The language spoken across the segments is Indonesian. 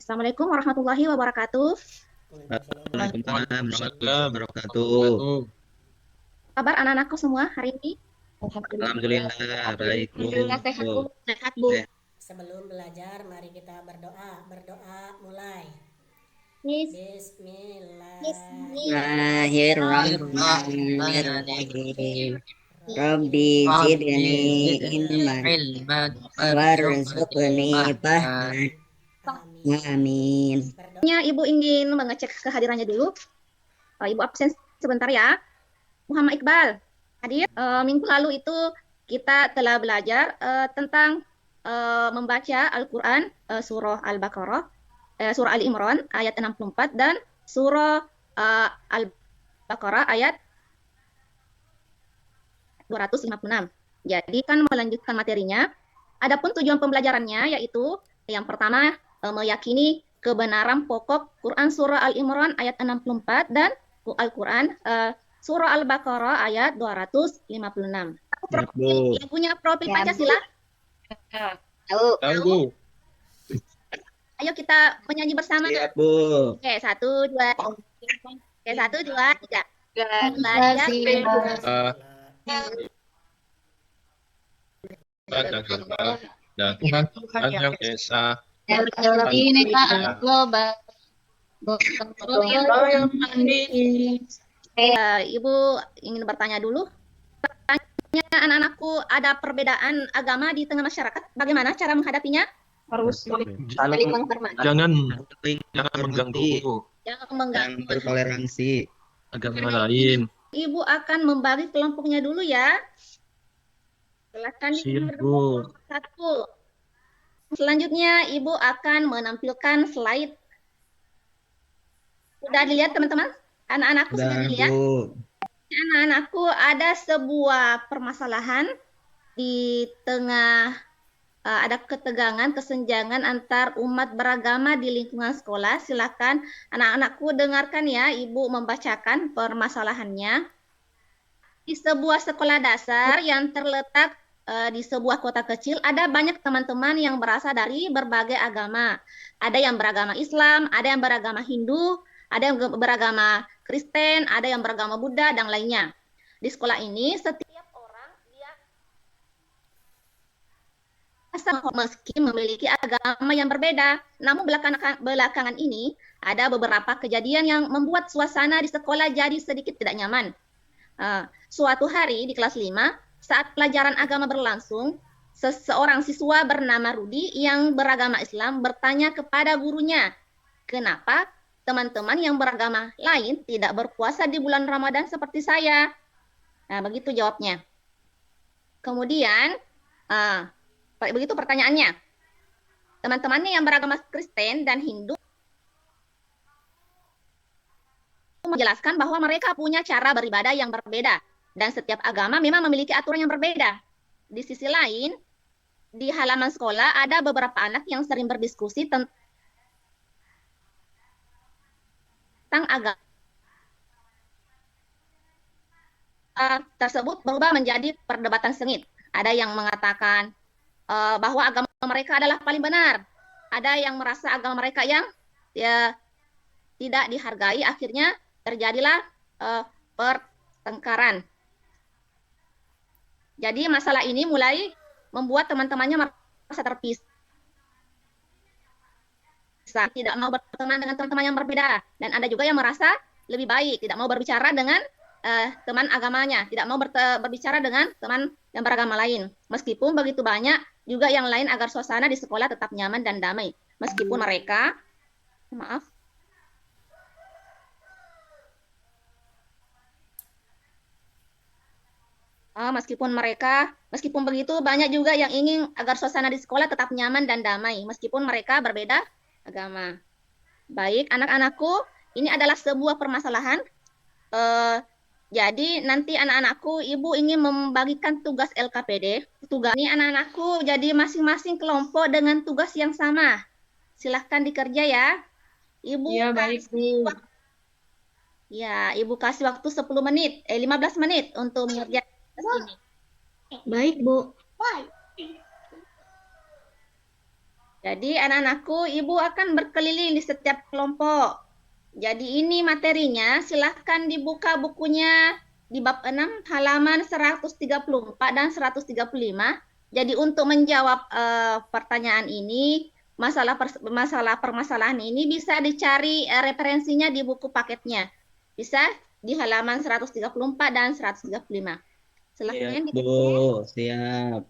Assalamualaikum warahmatullahi wabarakatuh. Waalaikumsalam warahmatullahi wabarakatuh. Kabar anak-anakku semua hari ini? Alhamdulillah baik Bu. Alhamdulillah sehat Bu. Sehat Bu. Sehat. Sebelum belajar, mari kita berdoa. Berdoa mulai. Bis- Bismillah. Bismillahirrahmanirrahim. Rabbi zidni ilman warzuqni fahman. Amin. Amin. Berdoa. Ibu ingin mengecek kehadirannya dulu. Ibu absen sebentar ya. Muhammad Iqbal hadir. Minggu lalu itu kita telah belajar tentang membaca Al-Quran surah Al-Baqarah, surah Ali Imran ayat 64 dan surah Al-Baqarah ayat 256. Jadi kan melanjutkan materinya. Adapun tujuan pembelajarannya yaitu yang pertama meyakini kebenaran pokok Quran surah Al-Imran ayat 64 dan Al-Quran surah Al-Baqarah ayat 256. Lagunya Profil Pancasila. Tahu. Ayo kita menyanyi bersama. Siap Bu. Oke, 1, 2. Oke, 1, 2, 3. Belajar Dan Tuhan yang Esa. Ibu ingin bertanya dulu. Anak-anakku, ada perbedaan agama di tengah masyarakat. Bagaimana cara menghadapinya? Harus Saling menghormati. Jangan mengganggu Jangan Dan mengganggu bertoleransi. agama lain. Ibu akan membagi kelompoknya dulu ya. Silakan Siap, nomor Bu. 1. Selanjutnya Ibu akan menampilkan slide. Sudah dilihat teman-teman? Anak-anakku sudah Dan dilihat? Bu. Anak-anakku, ada sebuah permasalahan di tengah ada ketegangan, kesenjangan antar umat beragama di lingkungan sekolah. Silakan anak-anakku dengarkan ya, Ibu membacakan permasalahannya. Di sebuah sekolah dasar yang terletak di sebuah kota kecil, ada banyak teman-teman yang berasal dari berbagai agama. Ada yang beragama Islam, ada yang beragama Hindu, ada yang beragama Kristen, ada yang beragama Buddha, dan lainnya. Di sekolah ini, setiap orang dia meski memiliki agama yang berbeda. Namun belakangan ini, ada beberapa kejadian yang membuat suasana di sekolah jadi sedikit tidak nyaman. Suatu hari di kelas 5, saat pelajaran agama berlangsung, seseorang siswa bernama Rudi yang beragama Islam bertanya kepada gurunya, kenapa teman-teman yang beragama lain tidak berpuasa di bulan Ramadan seperti saya? Nah, begitu jawabnya. Kemudian, begitu pertanyaannya. Teman-temannya yang beragama Kristen dan Hindu menjelaskan bahwa mereka punya cara beribadah yang berbeda dan setiap agama memang memiliki aturan yang berbeda. Di sisi lain, di halaman sekolah ada beberapa anak yang sering berdiskusi tentang agama tersebut berubah menjadi perdebatan sengit. Ada yang mengatakan bahwa agama mereka adalah paling benar. Ada yang merasa agama mereka yang tidak dihargai. Akhirnya terjadilah pertengkaran. Jadi masalah ini mulai membuat teman-temannya merasa terpisah, tidak mau berteman dengan teman-teman yang berbeda, dan ada juga yang merasa lebih baik, tidak mau berbicara dengan teman agamanya, tidak mau berbicara dengan teman yang beragama lain. Meskipun begitu banyak juga yang lain agar suasana di sekolah tetap nyaman dan damai. Meskipun mereka, meskipun begitu banyak juga yang ingin agar suasana di sekolah tetap nyaman dan damai, meskipun mereka berbeda agama. Baik, anak-anakku, ini adalah sebuah permasalahan. Jadi nanti anak-anakku, Ibu ingin membagikan tugas LKPD. Tugas ini anak-anakku jadi masing-masing kelompok dengan tugas yang sama. Silahkan dikerja ya. Ibu Iya, baik, Bu. Ya, Ibu kasih waktu 10 menit, 15 menit untuk mengerjakan ini. Baik, Bu. Jadi anak-anakku, Ibu akan berkeliling di setiap kelompok. Jadi ini materinya, silahkan dibuka bukunya di bab 6 halaman 134 dan 135. Jadi untuk menjawab pertanyaan ini, masalah permasalahan ini bisa dicari referensinya di buku paketnya. Bisa di halaman 134 dan 135. Silahkan Siap, Bu. dicek. Siap.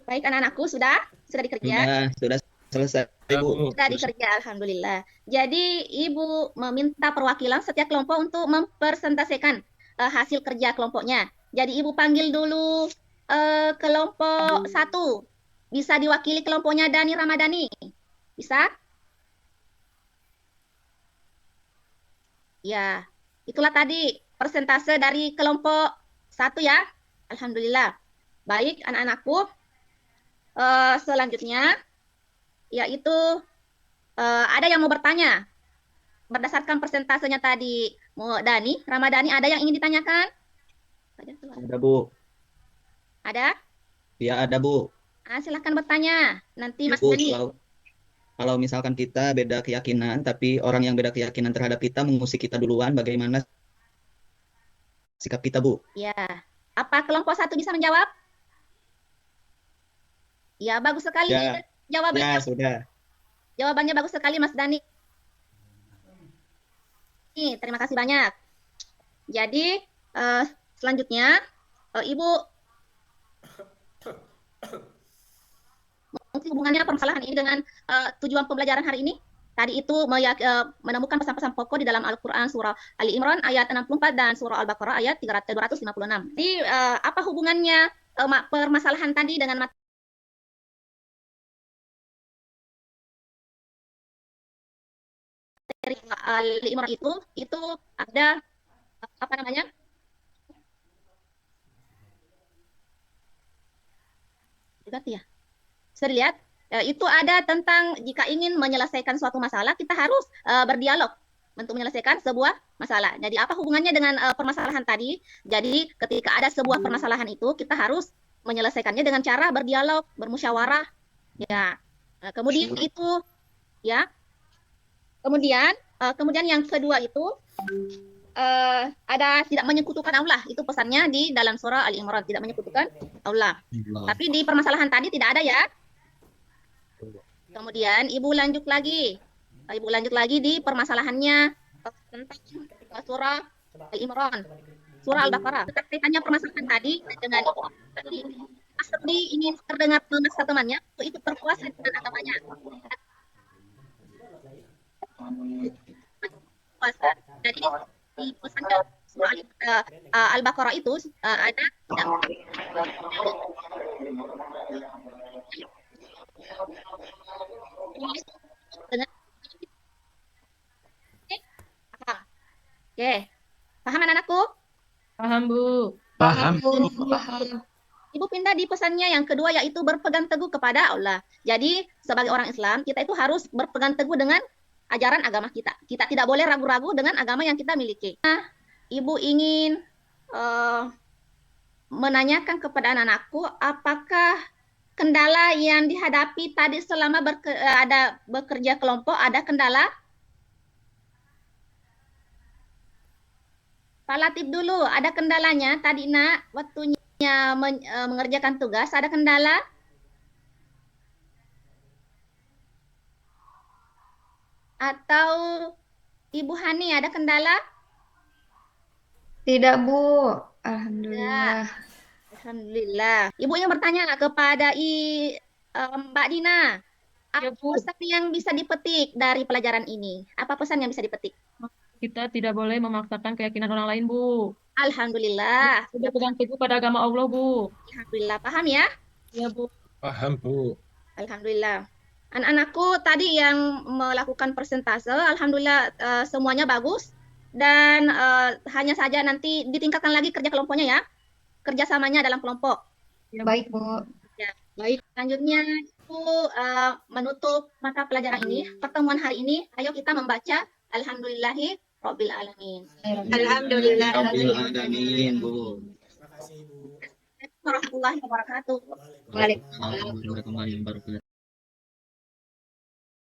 Baik anak-anakku, sudah dikerja? Sudah selesai, Bu. Sudah dikerja, alhamdulillah. Jadi Ibu meminta perwakilan setiap kelompok untuk mempresentasikan hasil kerja kelompoknya. Jadi Ibu panggil dulu kelompok 1. Bisa diwakili kelompoknya Dani Ramadhani. Bisa? Ya, itulah tadi persentase dari kelompok 1 ya. Alhamdulillah. Baik anak-anakku, selanjutnya yaitu ada yang mau bertanya berdasarkan persentasenya tadi. Dani, Ramadhani, ada yang ingin ditanyakan? Ada, Bu. Ada? Ya, ada, Bu. Silahkan bertanya. Nanti Ya, Mas Bu, Dani. kalau misalkan kita beda keyakinan, tapi orang yang beda keyakinan terhadap kita mengusik kita duluan, bagaimana sikap kita, Bu? Ya. Apa kelompok 1 bisa menjawab? Ya, bagus sekali Ya, jawabannya. ya sudah. Jawabannya bagus sekali Mas Dani. Terima kasih banyak. Jadi selanjutnya Ibu mungkin hubungannya permasalahan ini dengan tujuan pembelajaran hari ini. Tadi itu menemukan pesan-pesan pokok di dalam Al-Quran surah Ali Imran ayat 64 dan surah Al-Baqarah ayat 256. Jadi apa hubungannya permasalahan tadi dengan materi Ali Imran itu ada apa namanya? Ya. Bisa dilihat itu ada tentang jika ingin menyelesaikan suatu masalah kita harus berdialog untuk menyelesaikan sebuah masalah. Jadi apa hubungannya dengan permasalahan tadi? Jadi ketika ada sebuah permasalahan itu kita harus menyelesaikannya dengan cara berdialog, bermusyawarah. Ya. Kemudian itu ya. Kemudian yang kedua itu ada tidak menyekutukan Allah. Itu pesannya di dalam surah Ali Imran, tidak menyekutukan Allah. Tapi di permasalahan tadi tidak ada ya. Kemudian Ibu lanjut lagi di permasalahannya tentang surah Al-Imran, surah Al-Baqarah. Kaitannya permasalahan tadi dengan seperti ingin terdengar memaksa temannya untuk ikut berpuasa dengan agamanya. Puasa. Jadi di pesan surah Al-Baqarah itu ada dengan Oke, paham anak-anakku? Paham, Bu. Paham. Ibu pindah di pesannya yang kedua yaitu berpegang teguh kepada Allah. Jadi sebagai orang Islam kita itu harus berpegang teguh dengan ajaran agama kita. Kita tidak boleh ragu-ragu dengan agama yang kita miliki. Nah, Ibu ingin menanyakan kepada anak-anakku apakah kendala yang dihadapi tadi selama ada bekerja kelompok, ada kendala? Pak Latif dulu, ada kendalanya tadi nak waktunya mengerjakan tugas, ada kendala? Atau Ibu Hani ada kendala? Tidak, Bu. Alhamdulillah. Alhamdulillah. Ibu yang bertanya kepada Mbak Dina, apa Ya, Bu. pesan yang bisa dipetik dari pelajaran ini? Apa pesan yang bisa dipetik? Kita tidak boleh memaksakan keyakinan orang lain, Bu. Alhamdulillah. Kita pegang teguh pada agama Allah, Bu. Alhamdulillah. Paham ya? Ya, Bu. Paham, Bu. Alhamdulillah. Anak-anakku tadi yang melakukan persentase, alhamdulillah semuanya bagus. Dan hanya saja nanti ditingkatkan lagi kerja kelompoknya ya. Kerjasamanya dalam kelompok. Ya, Baik, Bu. Ya, baik. Selanjutnya itu menutup mata pelajaran ini, pertemuan hari ini. Ayo kita membaca Alhamdulillahi Rabbil alamin. Alhamdulillah. Rabbil alamin, Bu. Terima kasih Bu. Warahmatullahi wabarakatuh. Waalaikumsalam. Assalamualaikum warahmatullahi wabarakatuh.